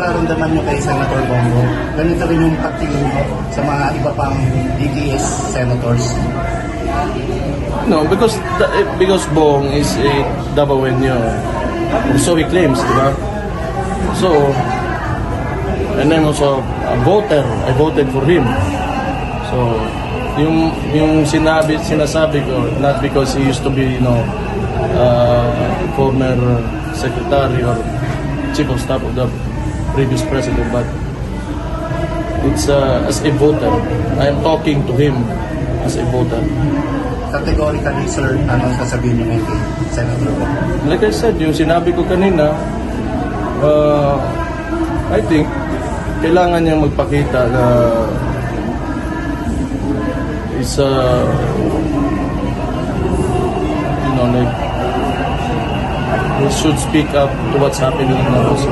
nararamdaman nyo kay Senator Bongo, ganito rin yung pagtingin mo sa mga iba pang DDS senators? No, because Bong is a Davaoenyo. So he claims, di ba? So, and I'm also a voter. I voted for him. So, yung sinasabi ko, not because he used to be, former secretary or chief of staff of the previous president, but it's as a voter. I am talking to him as a voter. Categorically, sir, ano sasabihin nyo kay Senator Bongo? Like I said, yung sinabi ko kanina, I think kailangan niya magpakita na is like he should speak up to what's happening in the house.